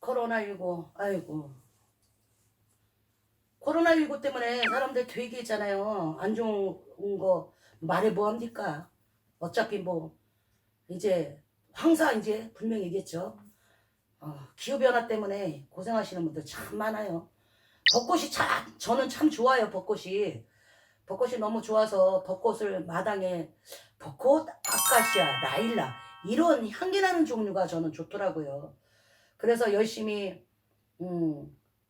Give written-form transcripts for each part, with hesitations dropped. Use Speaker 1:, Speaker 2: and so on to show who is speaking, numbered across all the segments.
Speaker 1: 코로나19, 아이고. 코로나19 때문에 사람들 되게 있잖아요. 안 좋은 거 말해 뭐합니까? 어차피 뭐, 이제, 황사 이제 분명히 얘기했죠. 기후변화 때문에 고생하시는 분들 참 많아요. 벚꽃이 저는 참 좋아요, 벚꽃이. 벚꽃이 너무 좋아서 벚꽃을 마당에, 벚꽃, 아카시아, 라일락, 이런 향기 나는 종류가 저는 좋더라고요. 그래서 열심히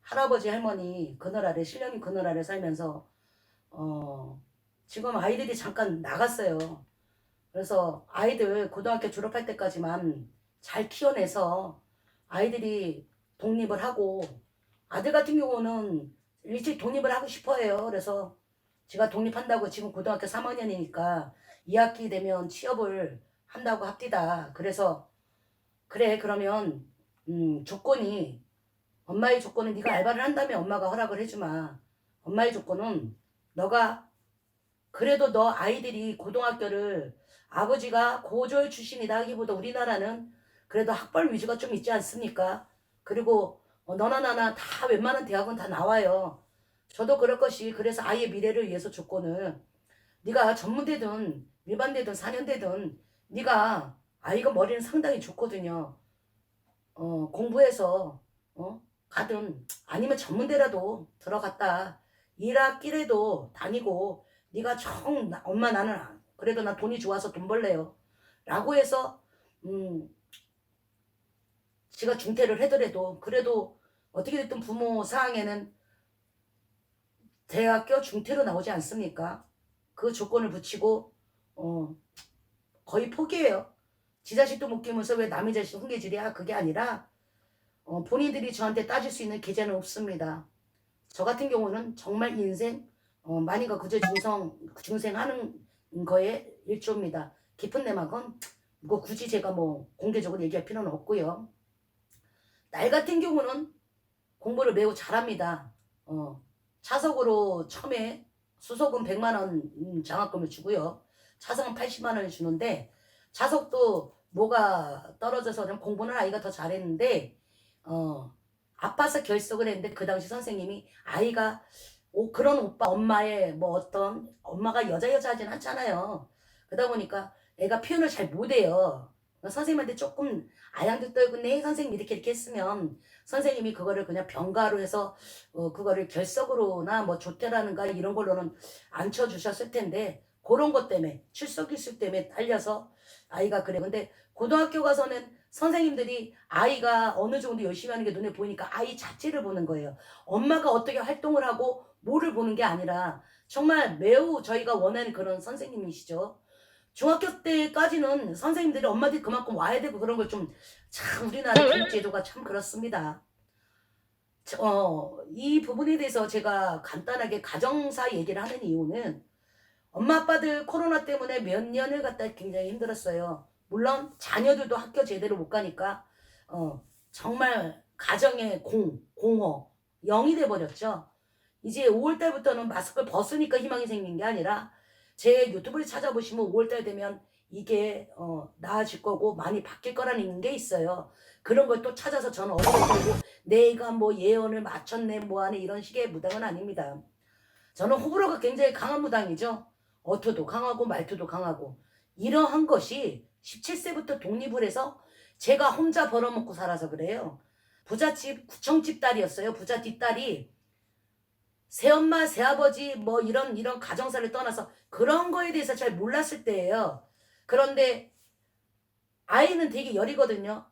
Speaker 1: 할아버지 할머니 그늘 아래 신령님 그늘 아래 살면서 지금 아이들이 잠깐 나갔어요. 그래서 아이들 고등학교 졸업할 때까지만 잘 키워내서 아이들이 독립을 하고, 아들 같은 경우는 일찍 독립을 하고 싶어해요. 그래서 제가 독립한다고, 지금 고등학교 3학년이니까 2학기 되면 취업을 한다고 합디다. 그래서 그래 그러면 조건이, 엄마의 조건은 네가 알바를 한다면 엄마가 허락을 해주마. 엄마의 조건은 너가, 그래도 너 아이들이 고등학교를, 아버지가 고졸 출신이다 하기보다 우리나라는 그래도 학벌 위주가 좀 있지 않습니까? 그리고 너나 나나 다 웬만한 대학은 다 나와요. 저도 그럴 것이, 그래서 아이의 미래를 위해서 조건을, 네가 전문대든 일반대든 4년대든 네가, 아이가 머리는 상당히 좋거든요. 공부해서 가든 아니면 전문대라도 들어갔다 1학기라도 다니고, 네가 엄마 나는 그래도 나 돈이 좋아서 돈 벌래요 라고 해서 지가 중퇴를 하더라도, 그래도 어떻게 됐든 부모 사항에는 대학교 중퇴로 나오지 않습니까? 그 조건을 붙이고 거의 포기해요. 지 자식도 못 키우면서 왜 남의 자식 훈계질이야? 그게 아니라 본인들이 저한테 따질 수 있는 계제는 없습니다. 저 같은 경우는 정말 인생 많이가 그저 중생하는 거에 일조입니다. 깊은 내막은 뭐 굳이 제가 뭐 공개적으로 얘기할 필요는 없고요. 딸 같은 경우는 공부를 매우 잘합니다. 차석으로 처음에 수석은 100만 원 장학금을 주고요. 차석은 80만 원을 주는데, 차석도 뭐가 떨어져서 그냥 공부는 아이가 더 잘했는데 아파서 결석을 했는데, 그 당시 선생님이 아이가 그런 오빠 엄마의 뭐 어떤, 엄마가 여자 하진 않잖아요. 그러다 보니까 애가 표현을 잘 못해요. 선생님한테 조금 아양도 떨고 네 선생님 이렇게 했으면 선생님이 그거를 그냥 병가로 해서 그거를 결석으로나 뭐 조퇴라는가 이런 걸로는 안 쳐주셨을 텐데, 그런 것 때문에 출석 일수 때문에 딸려서 아이가 그래. 근데 고등학교 가서는 선생님들이 아이가 어느 정도 열심히 하는 게 눈에 보이니까 아이 자체를 보는 거예요. 엄마가 어떻게 활동을 하고 뭐를 보는 게 아니라, 정말 매우 저희가 원하는 그런 선생님이시죠. 중학교 때까지는 선생님들이 엄마들이 그만큼 와야 되고 그런 걸 좀, 참 우리나라 교육제도가 참 그렇습니다. 이 부분에 대해서 제가 간단하게 가정사 얘기를 하는 이유는, 엄마 아빠들 코로나 때문에 몇 년을 갖다 굉장히 힘들었어요. 물론 자녀들도 학교 제대로 못 가니까 정말 가정의 공허, 0이 돼버렸죠. 이제 5월달부터는 마스크를 벗으니까 희망이 생긴 게 아니라, 제 유튜브를 찾아보시면 5월달 되면 이게 나아질 거고 많이 바뀔 거라는 게 있어요. 그런 걸 또 찾아서 저는 어려워지고 내가 뭐 예언을 맞췄네 뭐하네 이런 식의 무당은 아닙니다. 저는 호불호가 굉장히 강한 무당이죠. 어투도 강하고 말투도 강하고, 이러한 것이 17세부터 독립을 해서 제가 혼자 벌어먹고 살아서 그래요. 부잣집 구청집 딸이었어요. 부자 뒷딸이 새엄마 새아버지 뭐 이런 가정사를 떠나서 그런 거에 대해서 잘 몰랐을 때예요. 그런데 아이는 되게 열이거든요.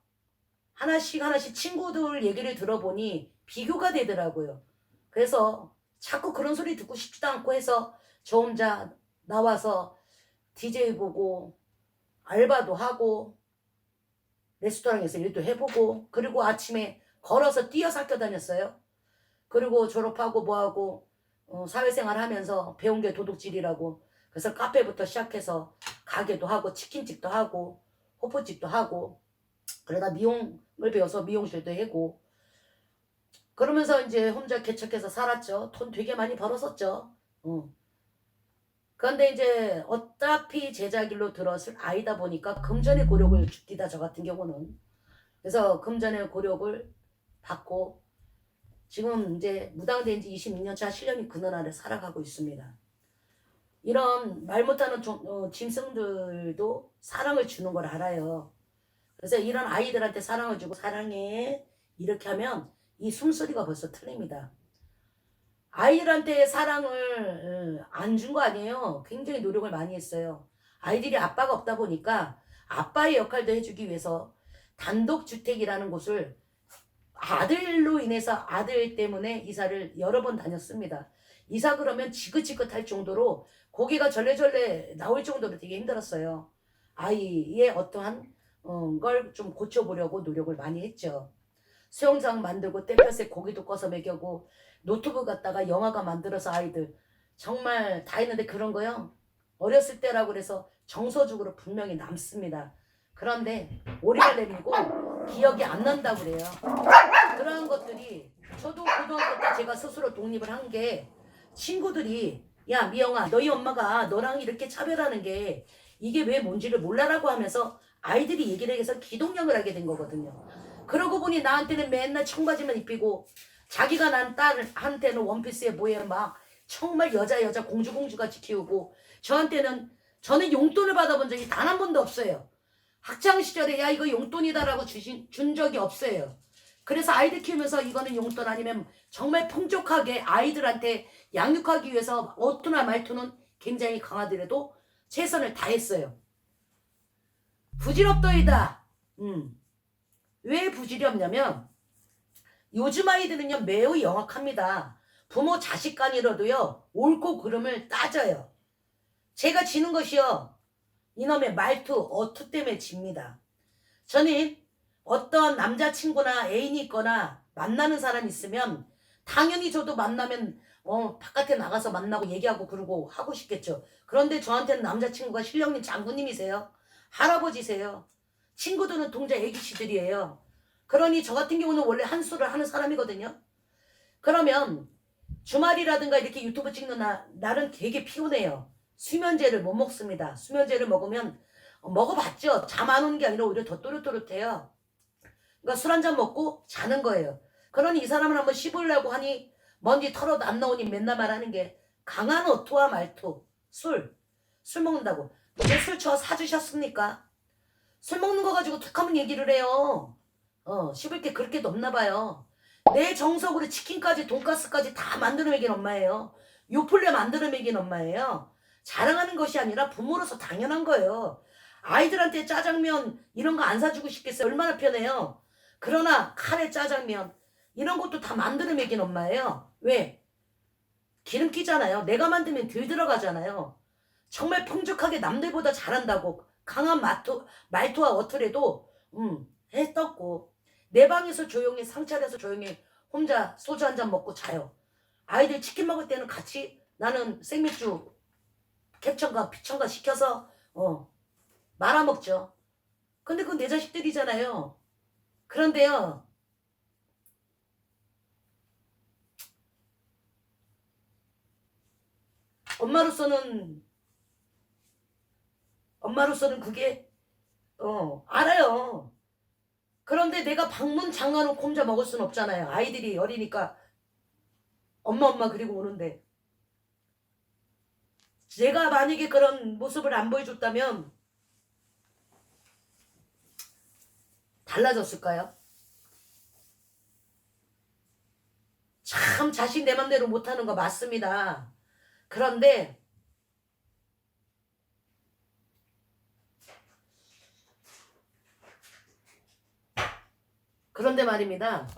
Speaker 1: 하나씩 하나씩 친구들 얘기를 들어보니 비교가 되더라고요. 그래서 자꾸 그런 소리 듣고 싶지도 않고 해서 저 혼자 나와서 DJ 보고 알바도 하고 레스토랑에서 일도 해보고, 그리고 아침에 걸어서 뛰어서 학교 다녔어요. 그리고 졸업하고 뭐하고 사회생활 하면서 배운 게 도둑질이라고, 그래서 카페부터 시작해서 가게도 하고 치킨집도 하고 호프집도 하고, 그러다 미용을 배워서 미용실도 하고, 그러면서 이제 혼자 개척해서 살았죠. 돈 되게 많이 벌었었죠. 그런데 이제 어차피 제자길로 들었을 아이다 보니까 금전의 고력을 줍디다 저 같은 경우는. 그래서 금전의 고력을 받고 지금 이제 무당된 지 26년 차 신령이 그늘 아래 살아가고 있습니다. 이런 말 못하는 짐승들도 사랑을 주는 걸 알아요. 그래서 이런 아이들한테 사랑을 주고 사랑해 이렇게 하면 이 숨소리가 벌써 틀립니다. 아이들한테 사랑을 안 준 거 아니에요. 굉장히 노력을 많이 했어요. 아이들이 아빠가 없다 보니까 아빠의 역할도 해주기 위해서 단독주택이라는 곳을 아들로 인해서 아들 때문에 이사를 여러 번 다녔습니다. 이사 그러면 지긋지긋할 정도로 고개가 절레절레 나올 정도로 되게 힘들었어요. 아이의 어떠한 걸 좀 고쳐보려고 노력을 많이 했죠. 수영장 만들고 땡볕에 고기도 꺼서 먹이고 노트북 갖다가 영화가 만들어서 아이들 정말 다 했는데 그런 거요. 어렸을 때라고 그래서 정서적으로 분명히 남습니다. 그런데 오리발 내리고 기억이 안 난다고 그래요. 그런 것들이 저도 고등학교 때 제가 스스로 독립을 한 게 친구들이 야 미영아 너희 엄마가 너랑 이렇게 차별하는 게 이게 왜 뭔지를 몰라라고 하면서 아이들이 얘기를 해서 기동력을 하게 된 거거든요. 그러고 보니 나한테는 맨날 청바지만 입히고 자기가 난 딸한테는 원피스에 뭐에 막 정말 여자 공주같이 키우고 저는 용돈을 받아본 적이 단 한 번도 없어요. 학창시절에 야 이거 용돈이다라고 준 적이 없어요. 그래서 아이들 키우면서 이거는 용돈 아니면 정말 풍족하게 아이들한테 양육하기 위해서 어투나 말투는 굉장히 강하더라도 최선을 다했어요. 부질없더이다. 왜 부질없냐면 요즘 아이들은요 매우 영악합니다. 부모 자식 간이라도요 옳고 그름을 따져요. 제가 지는 것이요 이놈의 말투 어투 때문에 집니다. 저는 어떤 남자친구나 애인이 있거나 만나는 사람이 있으면 당연히 저도 만나면 바깥에 나가서 만나고 얘기하고 그러고 하고 싶겠죠. 그런데 저한테는 남자친구가 신령님 장군님이세요. 할아버지세요. 친구들은 동자 애기씨들이에요. 그러니 저 같은 경우는 원래 한수를 하는 사람이거든요. 그러면 주말이라든가 이렇게 유튜브 찍는 날은 되게 피곤해요. 수면제를 못 먹습니다. 수면제를 먹으면 먹어봤죠. 잠 안 오는 게 아니라 오히려 더 또렷또렷해요. 그러니까 술 한잔 먹고 자는 거예요. 그러니 이 사람을 한번 씹으려고 하니 먼지 털어도 안 나오니 맨날 말하는 게 강한 어투와 말투. 술 먹는다고. 왜 술 저 사주셨습니까? 술 먹는 거 가지고 툭하면 얘기를 해요. 씹을 게 그렇게 높나 봐요. 내 정석으로 치킨까지 돈가스까지 다 만들어 먹인 엄마예요. 요플레 만들어 먹인 엄마예요. 자랑하는 것이 아니라 부모로서 당연한 거예요. 아이들한테 짜장면 이런 거 안 사주고 싶겠어요. 얼마나 편해요. 그러나 카레 짜장면 이런 것도 다 만들어 먹인 엄마예요. 왜? 기름기잖아요. 내가 만들면 덜 들어가잖아요. 정말 풍족하게 남들보다 잘한다고 강한 말투와 어투래도 했었고 내 방에서 조용히 상차려서 조용히 혼자 소주 한잔 먹고 자요. 아이들 치킨 먹을 때는 같이 나는 생맥주 캡천과 피천과 시켜서 말아먹죠. 근데 그건 내 자식들이잖아요. 그런데요. 엄마로서는 그게 알아요. 그런데 내가 방문 잠가놓고 혼자 먹을 순 없잖아요. 아이들이 어리니까 엄마 그리고 오는데 제가 만약에 그런 모습을 안 보여줬다면 달라졌을까요? 참 자식 내 맘대로 못하는 거 맞습니다. 그런데 말입니다.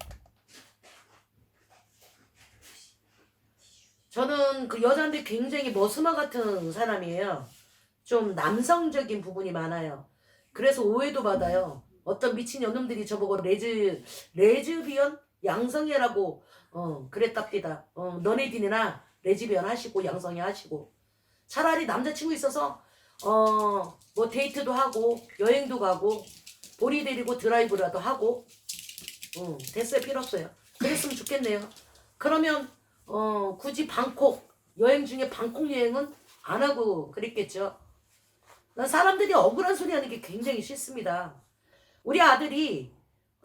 Speaker 1: 저는 그 여자인데 굉장히 머스마 같은 사람이에요. 좀 남성적인 부분이 많아요. 그래서 오해도 받아요. 어떤 미친 년놈들이 저보고 레즈비언 양성애라고 그랬답니다. 너네들이나 레즈비언 하시고 양성애 하시고 차라리 남자친구 있어서 뭐 데이트도 하고 여행도 가고 보리 데리고 드라이브라도 하고 됐어요. 필요 없어요. 그랬으면 좋겠네요. 그러면 굳이 방콕 여행 중에 방콕 여행은 안 하고 그랬겠죠. 난 사람들이 억울한 소리 하는 게 굉장히 싫습니다. 우리 아들이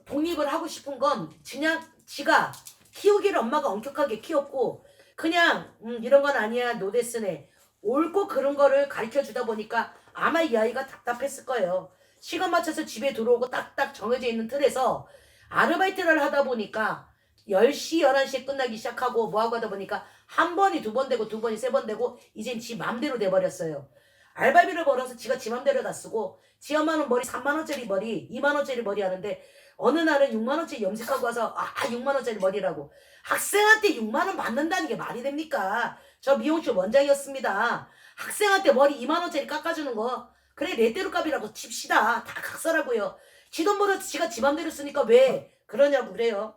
Speaker 1: 독립을 하고 싶은 건 그냥 지가 키우기를 엄마가 엄격하게 키웠고 그냥 이런 건 아니야 노데스네 옳고 그런 거를 가르쳐 주다 보니까 아마 이 아이가 답답했을 거예요. 시간 맞춰서 집에 들어오고 딱딱 정해져 있는 틀에서 아르바이트를 하다 보니까 10시 11시에 끝나기 시작하고 뭐하고 하다 보니까 한 번이 두 번 되고 두 번이 세 번 되고 이젠 지 맘대로 돼버렸어요. 알바비를 벌어서 지가 지 맘대로 다 쓰고 지 엄마는 머리 3만원짜리 머리 2만원짜리 머리 하는데 어느 날은 6만원짜리 염색하고 와서 6만원짜리 머리라고. 학생한테 6만원 받는다는 게 말이 됩니까? 저 미용실 원장이었습니다. 학생한테 머리 2만원짜리 깎아주는 거 그래 내 대로 값이라고 칩시다. 다 각서라고요. 지 돈 벌어서 지가 지 맘대로 쓰니까 왜 그러냐고 그래요.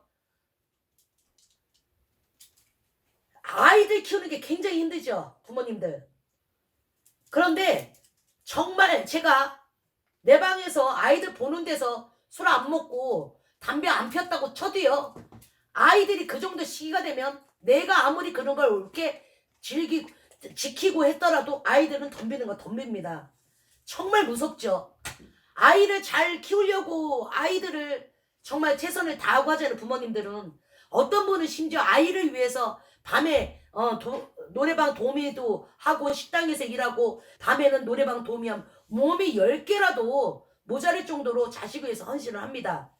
Speaker 1: 아이들 키우는 게 굉장히 힘들죠 부모님들. 그런데 정말 제가 내 방에서 아이들 보는 데서 술 안 먹고 담배 안 피웠다고 쳐도요. 아이들이 그 정도 시기가 되면 내가 아무리 그런 걸 옳게 지키고 했더라도 아이들은 덤비는 거 덤빕니다. 정말 무섭죠. 아이를 잘 키우려고 아이들을 정말 최선을 다하고 하자는 부모님들은 어떤 분은 심지어 아이를 위해서 밤에 노래방 도우미도 하고 식당에서 일하고 밤에는 노래방 도우미하면 몸이 10개라도 모자랄 정도로 자식을 위해서 헌신을 합니다.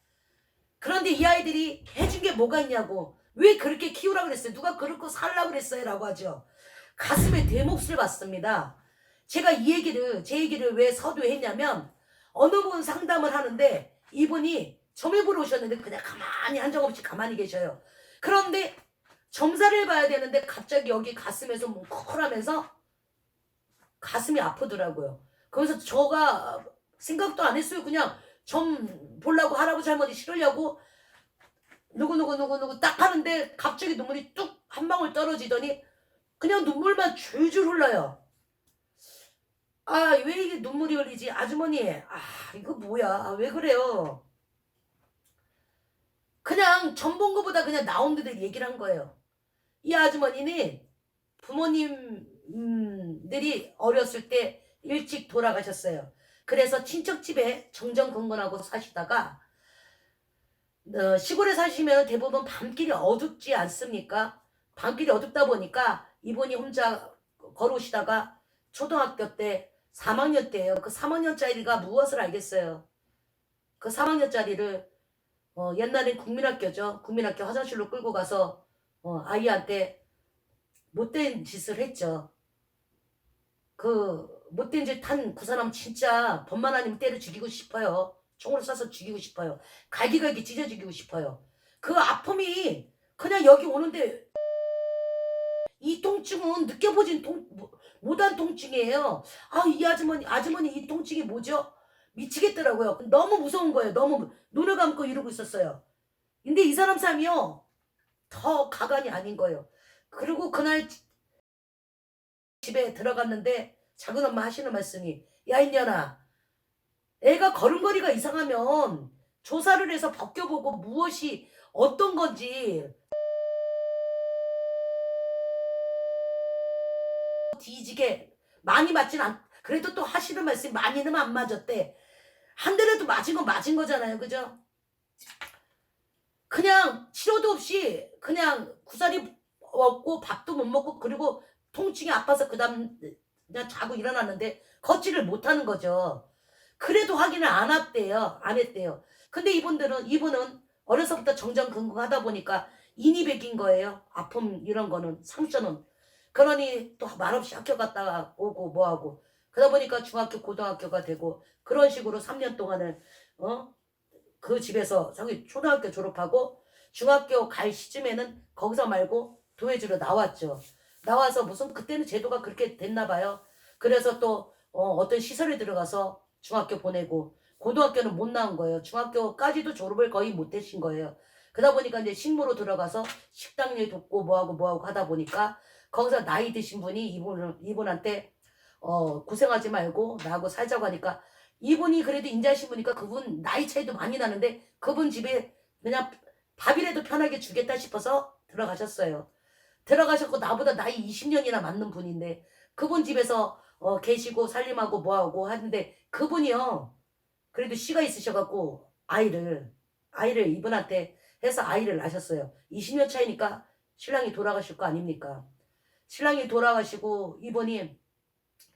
Speaker 1: 그런데 이 아이들이 해준 게 뭐가 있냐고. 왜 그렇게 키우라고 그랬어요? 누가 그렇게 살라고 그랬어요? 라고 하죠. 가슴에 대몫을 받습니다. 제가 제 얘기를 왜 서두에 했냐면 어느 분 상담을 하는데 이분이 점을 보러 오셨는데 그냥 가만히 한정없이 가만히 계셔요. 그런데 점사를 봐야 되는데 갑자기 여기 가슴에서 뭉클하면서 가슴이 아프더라고요. 그래서 저가 생각도 안 했어요. 그냥 점 보려고 할아버지 할머니 실으려고 누구 딱 하는데 갑자기 눈물이 뚝 한 방울 떨어지더니 그냥 눈물만 줄줄 흘러요. 왜 이게 눈물이 흘리지? 아주머니 이거 뭐야? 왜 그래요? 그냥 점 본 거보다 그냥 나온 데들 얘기를 한 거예요. 이 아주머니는 부모님들이 어렸을 때 일찍 돌아가셨어요. 그래서 친척집에 정정건건하고 사시다가 시골에 사시면 대부분 밤길이 어둡지 않습니까? 밤길이 어둡다 보니까 이분이 혼자 걸어오시다가 초등학교 때 3학년 때예요. 그 3학년짜리가 무엇을 알겠어요. 그 3학년짜리를 옛날엔 국민학교죠. 국민학교 화장실로 끌고 가서 아이한테 못된 짓을 했죠. 그 못된 짓 한 그 사람 진짜 법만 아니면 때려 죽이고 싶어요. 총으로 쏴서 죽이고 싶어요. 갈기갈기 찢어 죽이고 싶어요. 그 아픔이 그냥 여기 오는데 이 통증은 느껴보진 못한 통증이에요. 이 아주머니 이 통증이 뭐죠? 미치겠더라고요. 너무 무서운 거예요. 너무 눈을 감고 이러고 있었어요. 근데 이 사람 삶이요. 더 가관이 아닌 거예요. 그리고 그날 집에 들어갔는데 작은 엄마 하시는 말씀이 야 인연아 애가 걸음걸이가 이상하면 조사를 해서 벗겨보고 무엇이 어떤 건지 뒤지게 많이 맞진 그래도 또 하시는 말씀이 많이는 안 맞았대. 한 대라도 맞은 건 맞은 거잖아요. 그죠? 그냥 치료도 없이 그냥 구사리 없고 밥도 못 먹고 그리고 통증이 아파서 그 다음 그냥 자고 일어났는데 걷지를 못하는 거죠. 그래도 확인을 안 했대요. 안 했대요. 근데 이분은 어려서부터 정정긍긍하다 보니까 인이백인 거예요. 아픔 이런 거는 상처는. 그러니 또 말없이 학교 갔다가 오고 뭐하고 그러다 보니까 중학교 고등학교가 되고 그런 식으로 3년 동안을 그 집에서 저기 초등학교 졸업하고 중학교 갈 시점에는 거기서 말고 도예지로 나왔죠. 나와서 무슨 그때는 제도가 그렇게 됐나 봐요. 그래서 또 어떤 시설에 들어가서 중학교 보내고 고등학교는 못 나온 거예요. 중학교까지도 졸업을 거의 못 하신 거예요. 그러다 보니까 이제 식무로 들어가서 식당 일 돕고 뭐하고 하다 보니까 거기서 나이 드신 분이 이분한테 고생하지 말고 나하고 살자고 하니까 이분이 그래도 인자하신 분이니까 그분 나이 차이도 많이 나는데 그분 집에 그냥 밥이라도 편하게 주겠다 싶어서 들어가셨어요. 들어가셨고 나보다 나이 20년이나 많는 분인데 그분 집에서 계시고 살림하고 뭐하고 하는데 그분이요. 그래도 씨가 있으셔갖고 아이를 이분한테 해서 아이를 낳으셨어요. 20년 차이니까 신랑이 돌아가실 거 아닙니까? 신랑이 돌아가시고 이분이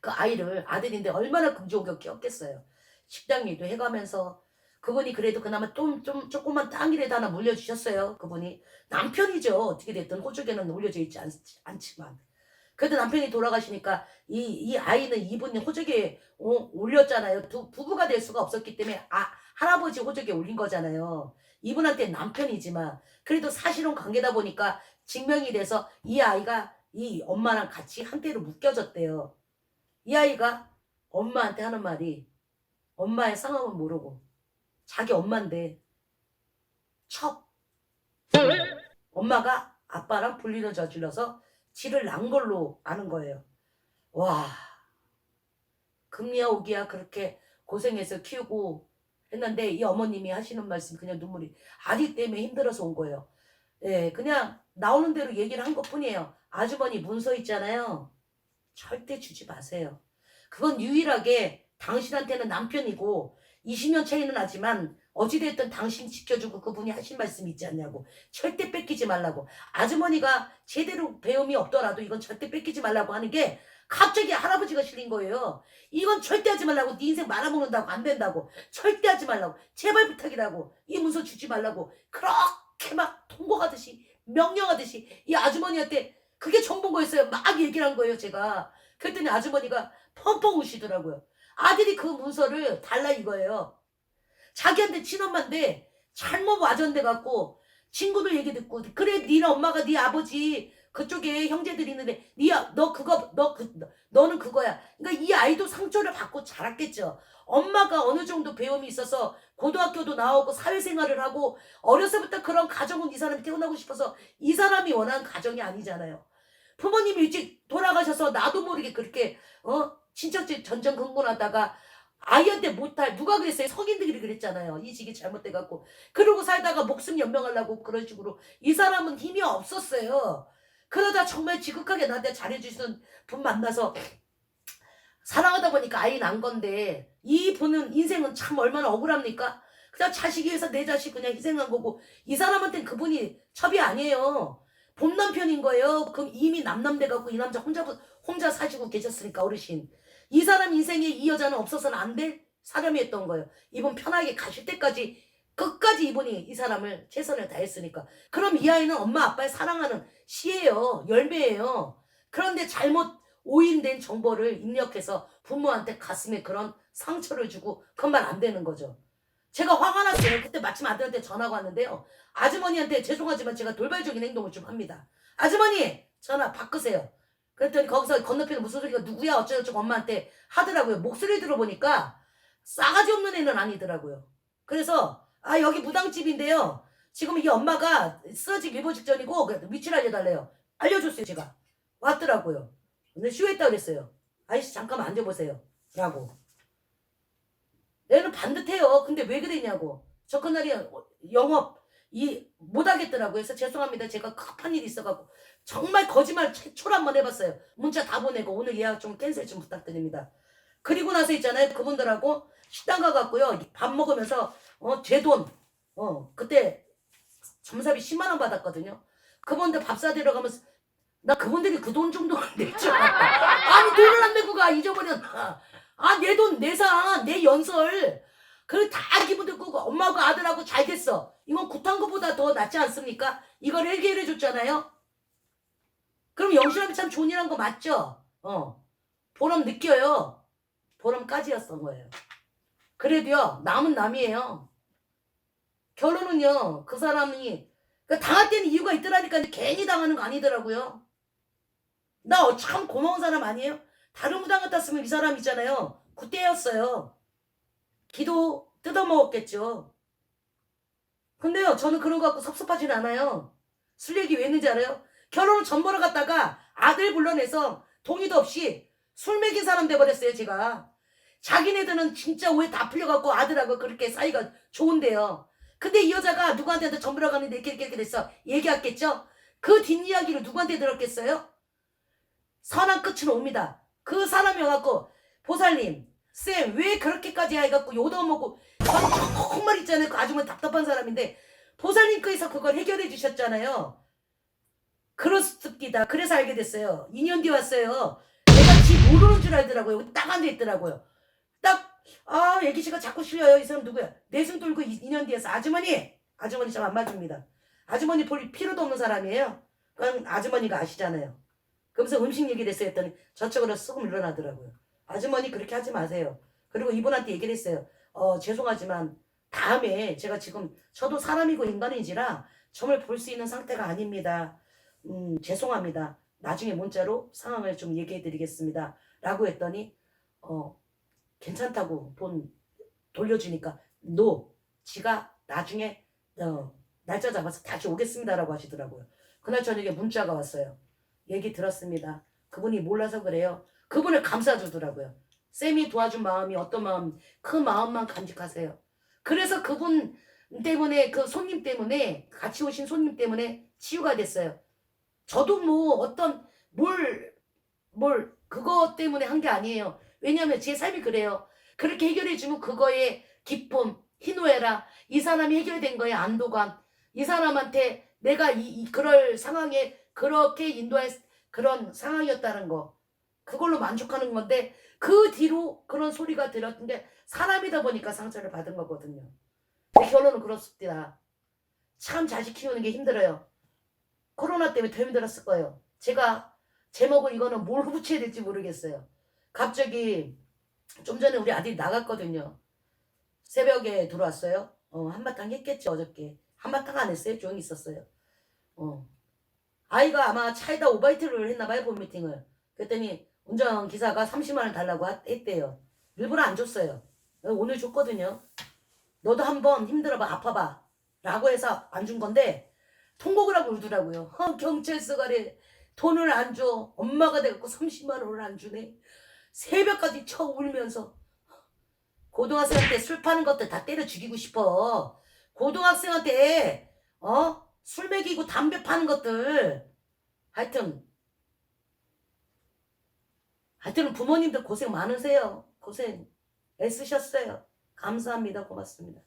Speaker 1: 그 아이를 아들인데 얼마나 금조가 키웠겠어요. 식당 일도 해가면서 그분이 그래도 그나마 좀 조그만 땅이라도 하나 물려주셨어요. 그분이 남편이죠. 어떻게 됐든 호적에는 올려져 있지 않지만 그래도 남편이 돌아가시니까 이 아이는 이분이 호적에 올렸잖아요. 부부가 될 수가 없었기 때문에 할아버지 호적에 올린 거잖아요. 이분한테 남편이지만 그래도 사실은 관계다 보니까 증명이 돼서 이 아이가 이 엄마랑 같이 한때로 묶여졌대요. 이 아이가 엄마한테 하는 말이 엄마의 상황을 모르고 자기 엄마인데 척 엄마가 아빠랑 분리를 저질러서 지를 난 걸로 아는 거예요. 와, 금리야 오기야 그렇게 고생해서 키우고 했는데 이 어머님이 하시는 말씀 그냥 눈물이 아기 때문에 힘들어서 온 거예요. 예, 그냥 나오는 대로 얘기를 한 것뿐이에요. 아주머니 문서 있잖아요. 절대 주지 마세요. 그건 유일하게 당신한테는 남편이고 20년 차이는 나지만 어찌됐든 당신 지켜주고 그분이 하신 말씀 있지 않냐고. 절대 뺏기지 말라고. 아주머니가 제대로 배움이 없더라도 이건 절대 뺏기지 말라고 하는 게 갑자기 할아버지가 실린 거예요. 이건 절대 하지 말라고. 네 인생 말아먹는다고 안 된다고. 절대 하지 말라고. 제발 부탁이라고. 이 문서 주지 말라고. 그렇게 막 통곡하듯이 명령하듯이 이 아주머니한테 그게 정본 거였어요. 막 얘기를 한 거예요 제가. 그랬더니 아주머니가 펑펑 우시더라고요. 아들이 그 문서를 달라 이거예요. 자기한테 친엄마인데 잘못 와전돼 갖고 친구들 얘기 듣고 그래 니네 엄마가 네 아버지 그쪽에 형제들이 있는데 너는 그거야. 그러니까 이 아이도 상처를 받고 자랐겠죠. 엄마가 어느 정도 배움이 있어서 고등학교도 나오고 사회생활을 하고 어려서부터 그런 가정은 이 사람이 태어나고 싶어서 이 사람이 원하는 가정이 아니잖아요. 부모님이 일찍 돌아가셔서 나도 모르게 그렇게 친척집 전전긍긍하다가 아이한테 못할 누가 그랬어요? 성인들이 그랬잖아요. 이직이 잘못돼갖고 그러고 살다가 목숨 연명하려고 그런 식으로 이 사람은 힘이 없었어요. 그러다 정말 지극하게 나한테 잘해주시는 분 만나서 사랑하다 보니까 아이 난 건데 이 분은 인생은 참 얼마나 억울합니까? 그냥 자식 위해서 내 자식 그냥 희생한 거고 이 사람한테는 그분이 첩이 아니에요. 본 남편인 거예요. 그럼 이미 남남돼 갖고 이 남자 혼자 사시고 계셨으니까 어르신. 이 사람 인생에 이 여자는 없어서는 안 될 사람이었던 거예요. 이분 편하게 가실 때까지 끝까지 이분이 이 사람을 최선을 다했으니까. 그럼 이 아이는 엄마 아빠의 사랑하는 씨예요. 열매예요. 그런데 잘못 오인된 정보를 입력해서 부모한테 가슴에 그런 상처를 주고 그건 말 안 되는 거죠. 제가 화가 났어요. 그때 마침 아들한테 전화가 왔는데요. 아주머니한테 죄송하지만 제가 돌발적인 행동을 좀 합니다. 아주머니 전화 바꾸세요. 그랬더니 거기서 건너편에 무슨 소리가 누구야 어쩌고저쩌고 엄마한테 하더라고요. 목소리 들어보니까 싸가지 없는 애는 아니더라고요. 그래서 여기 무당집인데요. 지금 이게 엄마가 쓰러지기 일보 직전이고 위치를 알려달래요. 알려줬어요 제가. 왔더라고요. 근데 쉬어있다 그랬어요. 아이씨 잠깐만 앉아보세요. 라고. 얘는 반듯해요. 근데 왜 그랬냐고. 저 그날이 영업 못하겠더라고요. 그래서 죄송합니다. 제가 급한 일이 있어갖고 정말 거짓말 최초로 한번 해봤어요. 문자 다 보내고 오늘 예약 좀 캔슬 좀 부탁드립니다. 그리고 나서 있잖아요. 그분들하고 식당 가갖고요. 밥 먹으면서 제 돈 그때 점사비 10만 원 받았거든요. 그분들 밥 사드려 가면서 나 그분들이 그 돈 정도는 낼줄 알았다. 아니 돈을 안 내고 가 잊어버렸나. 내 돈 내산 내 연설 그 다 기분 듣고 엄마하고 아들하고 잘 됐어. 이건 굿한 것보다 더 낫지 않습니까? 이걸 해결해 줬잖아요. 그럼 영신함이 참 좋은 일 한 거 맞죠? 보람 느껴요. 보람까지였던 거예요. 그래도요 남은 남이에요. 결혼은요 그 사람이 당할 때는 이유가 있더라니까 괜히 당하는 거 아니더라고요. 나 참 고마운 사람 아니에요? 다른 무당 같았으면 이 사람 있잖아요. 그때였어요. 기도 뜯어먹었겠죠. 근데요 저는 그런 거 갖고 섭섭하진 않아요. 술 얘기 왜 했는지 알아요? 결혼을 전보러 갔다가 아들 불러내서 동의도 없이 술 먹인 사람 돼버렸어요 제가. 자기네들은 진짜 오해 다 풀려갖고 아들하고 그렇게 사이가 좋은데요. 근데 이 여자가 누구한테도 전보러 가는데 이렇게 됐어. 얘기했겠죠? 그 뒷이야기를 누구한테 들었겠어요? 선한 끝은 옵니다. 그 사람이 와갖고 보살님 쌤 왜 그렇게까지 해갖고 욕먹고 정말 있잖아요. 그 아주머니 답답한 사람인데 보살님께서 그걸 해결해 주셨잖아요. 그렇습니다. 그래서 알게 됐어요. 2년 뒤에 왔어요. 내가 지 모르는 줄 알더라고요. 딱 앉아있더라고요. 딱 애기씨가 자꾸 실려요. 이 사람 누구야? 내숭 돌고 2년 뒤에서 아주머니 좀 안 맞습니다. 아주머니 볼 필요도 없는 사람이에요. 그건 아주머니가 아시잖아요. 그러면서 음식 얘기를 했어요. 했더니 저쪽으로 쑥 일어나더라고요. 아주머니 그렇게 하지 마세요. 그리고 이분한테 얘기를 했어요. 죄송하지만 다음에 제가 지금 저도 사람이고 인간인지라 점을 볼 수 있는 상태가 아닙니다. 죄송합니다. 나중에 문자로 상황을 좀 얘기해 드리겠습니다. 라고 했더니 괜찮다고 돈 돌려주니까 지가 나중에 날짜 잡아서 다시 오겠습니다라고 하시더라고요. 그날 저녁에 문자가 왔어요. 얘기 들었습니다. 그분이 몰라서 그래요. 그분을 감싸주더라고요. 쌤이 도와준 마음이 어떤 마음, 그 마음만 간직하세요. 그래서 그분 때문에 그 손님 때문에 같이 오신 손님 때문에 치유가 됐어요. 저도 뭐 어떤 그거 때문에 한 게 아니에요. 왜냐하면 제 삶이 그래요. 그렇게 해결해주면 그거에 기쁨, 희노애락, 이 사람이 해결된 거에 안도감, 이 사람한테 내가 그럴 상황에 그렇게 인도할 그런 상황이었다는 거, 그걸로 만족하는 건데 그 뒤로 그런 소리가 들었는데 사람이다 보니까 상처를 받은 거거든요. 근데 결론은 그렇습니다. 참 자식 키우는 게 힘들어요. 코로나 때문에 더 힘들었을 거예요. 제가 제목을 이거는 뭘 붙여야 될지 모르겠어요. 갑자기 좀 전에 우리 아들이 나갔거든요. 새벽에 들어왔어요. 한바탕 했겠죠. 어저께 한바탕 안 했어요. 조용히 있었어요. 아이가 아마 차에다 오바이트를 했나봐요. 본 미팅을. 그랬더니 운전기사가 30만 원 달라고 했대요. 일부러 안 줬어요. 오늘 줬거든요. 너도 한번 힘들어봐, 아파봐 라고 해서 안 준 건데 통곡을 하고 울더라고요. 경찰서가 돈을 안 줘. 엄마가 돼갖고 30만 원을 안 주네. 새벽까지 쳐 울면서. 고등학생한테 술 파는 것들 다 때려 죽이고 싶어. 고등학생한테 술 먹이고 담배 파는 것들. 하여튼 부모님들 고생 많으세요. 고생 애쓰셨어요. 감사합니다. 고맙습니다.